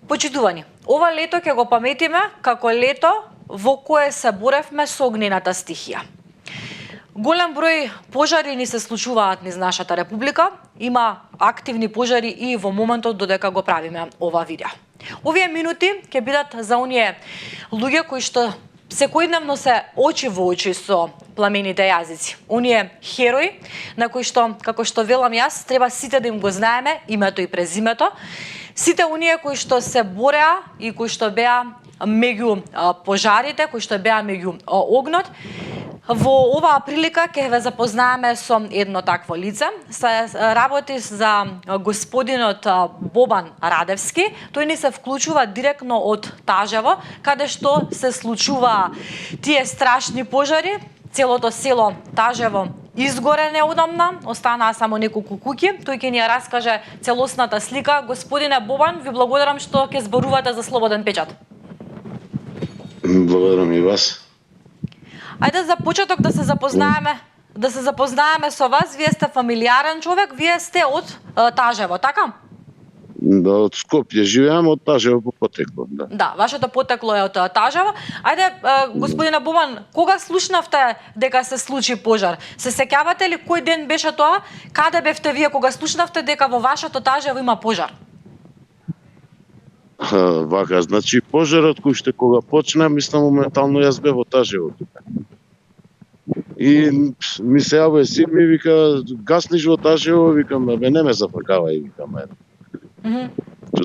Почитувани, ова лето ќе го паметиме како лето во кое се боревме со огнената стихија. Голем број пожари ни се случуваат низ нашата република, има активни пожари и во моментот додека го правиме ова видео. Овие минути ќе бидат за оние луѓе кои што секојдневно се очи во очи со пламените јазици. Оние херои на кои што, како што велам јас, треба сите да им го знаеме името и презимето. Сите оние кои што се бореа и кои што беа меѓу пожарите, кои што беа меѓу огнот. Во оваа прилика ќе ве запознаеме со едно такво лице. Се работи за господинот Бобан Радевски. Тој ни се вклучува директно од Тажево, каде што се случува тие страшни пожари. Целото село Тажево изгоре неудамна, останаа само неколку куќи. Тој ќе ни ја раскаже целосната слика. Господине Бобан, ви благодарам што ќе зборувате за Слободен печат. Благодарам и вас. Ајде за почеток да се запознаеме со вас. Вие сте фамилиарен човек, вие сте од Тажево, така? Да, од Скопје живеам, од Тажево по потекло, да. Да, вашето потекло е од Тажево. Ајде, господине Бобан, кога слушнавте дека се случи пожар? Се сеќавате ли кој ден беше тоа? Каде бевте вие кога слушнавте дека во вашето Тажево има пожар? Вака, значи пожарот кој што кога почна, мислам моментално јас бев во Тажево тука. И ми се јавува син ми вика, гасниш во Тажево, викам, бе не ме зафркавај, викам.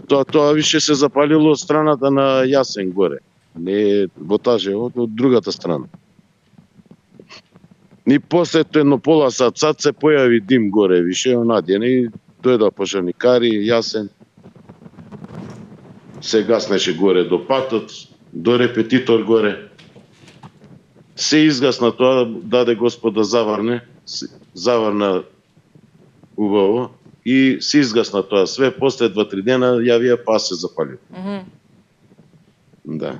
Тоа више се запалило од страната на Јасен горе, не во Тажево, од другата страна. И после едно пола сат се појави дим горе, више онадје, и дојда пожарникари, Јасен. Се гаснеше горе до патот, до репетитор горе. Се изгасна тоа, даде Господ да заврна убаво и се изгасна тоа све. После 2-3 дена јавија па се запали. Да.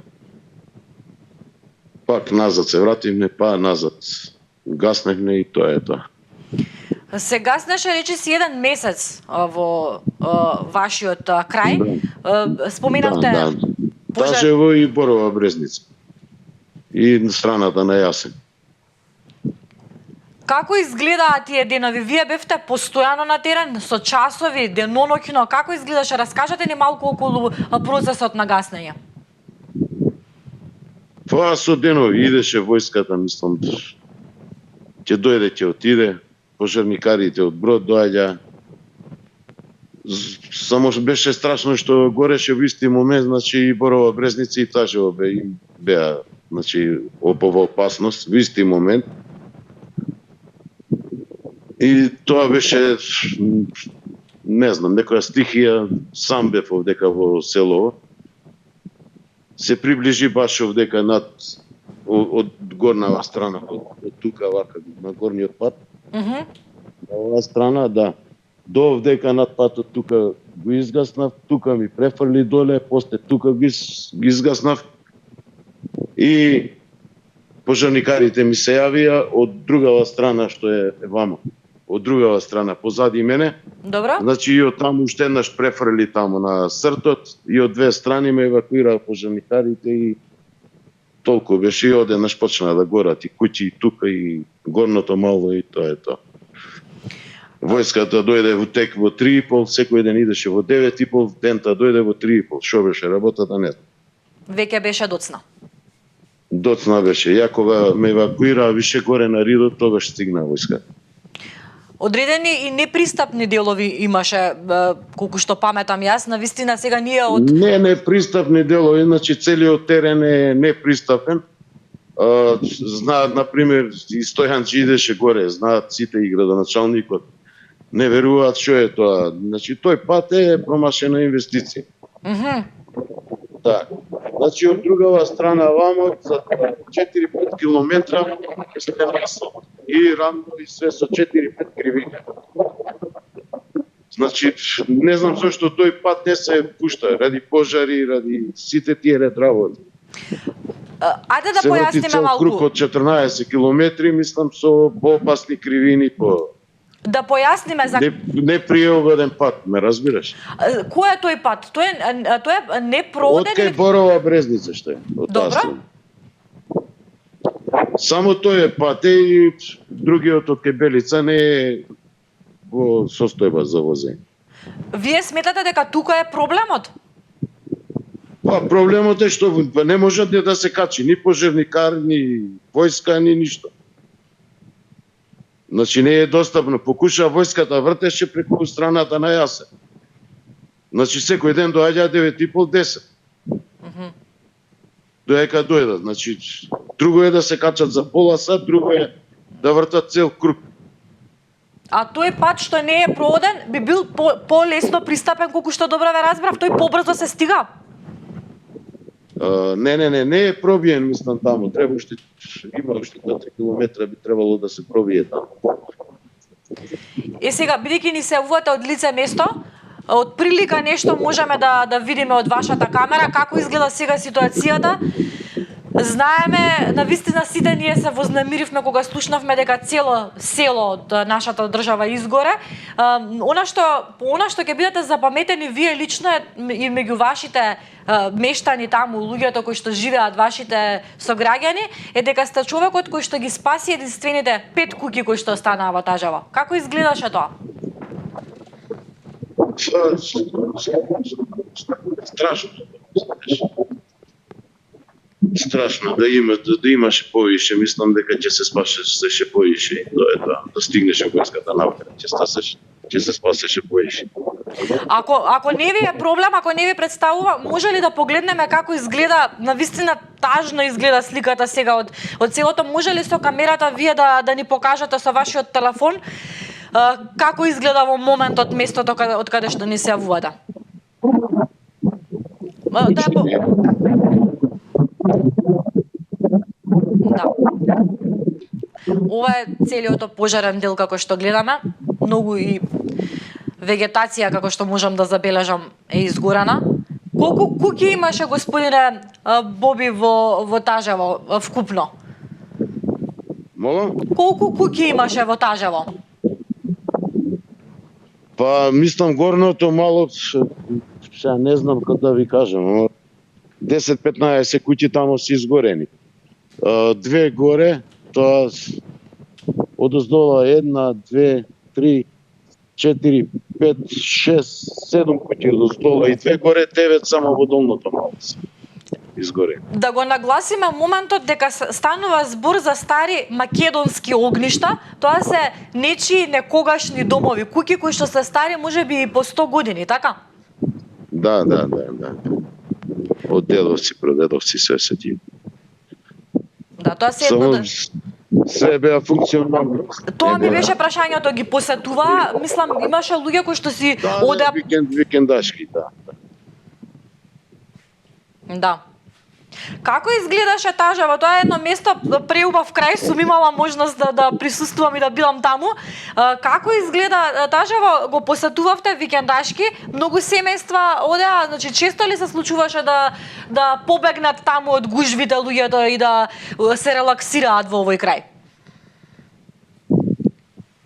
Пак назад се вративме, па назад гаснехме и тоа е тоа. Се гаснеше речиси 1 месец во вашиот крај. Споменавте пожар. Тажево и Борова Брезница. И страната на Јасен. Како изгледаат тие денови? Вие бевте постојано на терен, со часови, деноноќно. Како изгледаше? Раскажете ни малку околу процесот на гаснење. Тоа со денови идеше војската, мислам, ќе дојде, ќе отиде. Пожарникарите од Брод доаѓа. Само беше страшно што гореше во исти момент, значи и Борова Брезница и Тажево беа, значи, во опасност во исти момент. И тоа беше, не знам, некоја стихија, сам бев овдека во селово. Се приближи баш овдека над од горнава страна, од тука вака на горниот пат. На оваа страна, да. До овдека над патот тука го изгаснав, тука ми префрли доле, после тука ги изгаснав. И пожарникарите ми се јавија од другава страна што е вама. Од другава страна, позади мене. Добро. Значи и од таму уште еднаш префрли таму на сртот и од две страни ме евакуираа пожарникарите и толку беше и одеднаш почна да горат и куќи и тука и горното мало и тоа е тоа. Војската дојде во тек во 3:30, секој ден идеше во 9:30, дента дојде во 3:30. Што беше работата, не знам. Веќе беше доцна. Доцна беше. Ја кога ме евакуираа више горе на Ридот, тогаш стигна војската. Одредени и непристапни делови имаше, колку што паметам јас, навистина сега ние од... Не непристапни делови, значи целиот терен е непристапен. Знаат, например, и Стојанчи идеше горе, знаат сите и градоначалникот. Не веруваат што е тоа. Значи тој пат е промашена инвестиција. Да. Значи од другава страна вамо за 4-5 километра и рамно и све со 4-5 кривини. Значи не знам зашто тој пат не се пушта ради пожари, ради сите тие ред работи. Ајде да појасниме малку. Круг од 14 километри, мислам, со поопасни кривини по Да појасниме за Неприугоден пат, ме разбираш? кој е тој пат? Тој е непроводен Од кај Борова Брезница што е, од таа Добро. страна. Само тој е пат и другиот од кај Белица не е во состојба за возење. Вие сметате дека тука е проблемот? Па проблемот е што не може да се качи ни пожарникар, ни војска, ни ништо. Значи не е достапно. Покуша војската вртеше преку страната на Јасен. Значи секој ден доаѓа 9:30-10. Доека дојдат. Значи друго е да се качат за пола сат, друго е да вртат цел круг. А тој пат што не е проводен би бил по-лесно пристапен, колку што добро ве разбрав, тој побрзо се стига. Не е пробиен, мислам, таму. Треба уште има уште 4 километра би требало да се пробие таму. Сега, бидејќи ни се јавувате од лице место, од прилика нешто можеме да видиме од вашата камера како изгледа сега ситуацијата. Знаеме, навистина сите ние се вознемиривме кога слушнавме дека цело село од нашата држава изгоре. Она што ќе бидете запаметени вие лично и меѓу вашите мештани таму, луѓето кои што живеат, вашите сограѓани, е дека сте човекот кој што ги спаси единствените 5 куќи кои што останаа во тажава. Како изгледаше тоа? Страшно. Страшно да имаше повише, мислам дека ќе се спасеше повише и тоа е тоа. Да стигнеше војската напред, ќе се спасеше повише. Ако не ви е проблем, ако не ви представува, може ли да погледнеме како изгледа, навистина тажно изгледа сликата сега од селото, може ли со камерата вие да ни покажете со вашиот телефон како изгледа во моментот местото од каде што ни се јавувате? Да. Ова е целиот пожарен дел како што гледаме, многу и вегетација како што можам да забележам е изгорена. Колку куќи имаше господине Боби во Тажево вкупно? Молам? Колку куќи имаше во Тажево? Па мислам горното мало, сега не знам како да ви кажам, но 10-15 куќи таму се изгорени. Две горе, тоа одоздола 1, 2, 3, 4, 5, 6, 7 куќи одоздола и две горе, 9 само во долното мало се изгорени. Да го нагласиме моментот дека станува збор за стари македонски огништа, тоа се нечии некогашни домови, куќи кои што се стари можеби и по 100 години, така? Да. Од дедовци, прадедовци се ти. Да, тоа се Само се беа функционални. Тоа ми беше прашањето, ги посетува, мислам имаше луѓе кои што си одеа викендашки, да. Да. Како изгледаше Тажево? Тоа е едно место преубав крај, сум имала можност да присуствувам и да бидам таму. Како изгледа Тажево? Го посетувавте викендашки? Многу семејства одеа, значи често ли се случуваше да побегнат таму од гужвите луѓето и да се релаксираат во овој крај?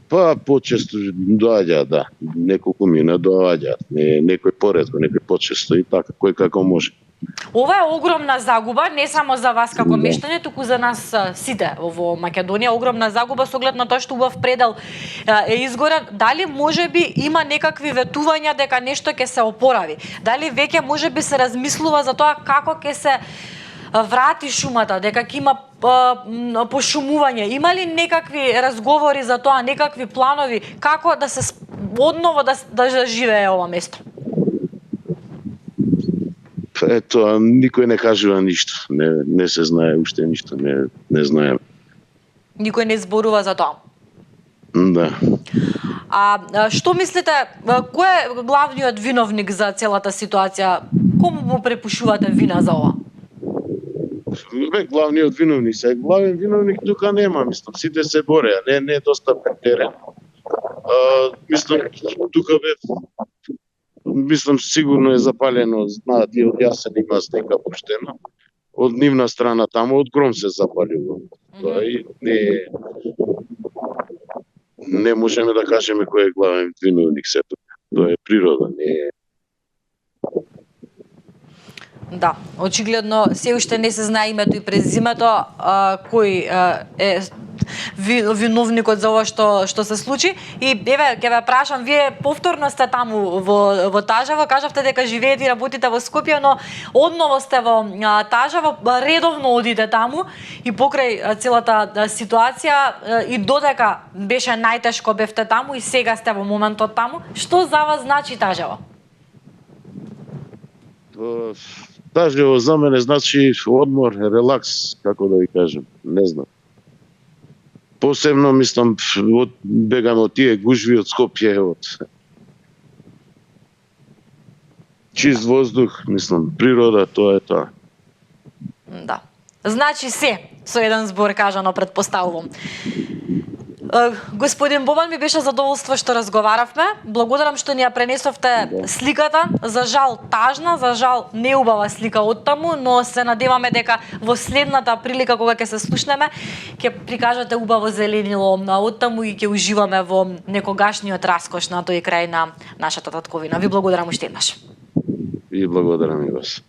Па почесто доаѓаат, да. Неколку мина доаѓаат. Некој поретко, некој почесто и така, кој како може. Ова е огромна загуба, не само за вас како мештани, туку за нас сите во Македонија. Огромна загуба со оглед на тоа што убав предел е изгорен. Дали можеби има некакви ветувања дека нешто ќе се опорави? Дали веќе можеби се размислува за тоа како ќе се врати шумата, дека ќе има пошумување? Има ли некакви разговори за тоа, некакви планови како да се одново да живее ова место? Ето, никој не кажува ништо. Не се знае уште ништо, не знаеме. Никој не зборува за тоа? Да. А што мислите, кој е главниот виновник за целата ситуација? Кому му препушувате вина за ова? Главниот виновник се. Главен виновник тука нема, мислам, сите се бореа, не е достапен терен. Мислам, тука мислам сигурно е запалено, знаат и од Јасен има стека поштено. Од нивна страна таму од гром се запалило. Тоа и Не можеме да кажеме кој е главен виновник сето. Тоа е природа, не е. Да, очигледно се уште не се знае името и презимето кој е виновникот за ова што се случи. И еве ќе ве прашам, вие повторно сте таму во Тажево, кажавте дека живеете и работите во Скопје, но одново сте во Тажево, редовно одите таму и покрај целата ситуација и додека беше најтешко бевте таму и сега сте во моментот таму. Што за вас значи Тажево? Тажево за мене значи одмор, релакс, како да ви кажем, не знам. Посебно, мислам, бегам од тие гужви од Скопје, од чист воздух, мислам, природа, тоа е тоа. Да. Значи се, со еден збор кажано, предпоставувам. Господин Бобан, ми беше задоволство што разговаравме. Благодарам што ни ја пренесовте сликата. За жал тажна, за жал неубава слика од таму, но се надеваме дека во следната прилика кога ќе се слушнеме, ќе прикажете убаво зеленило од таму и ќе уживаме во некогашниот раскош на тој крај на нашата татковина. Ви благодарам уште еднаш. И благодарам и вас.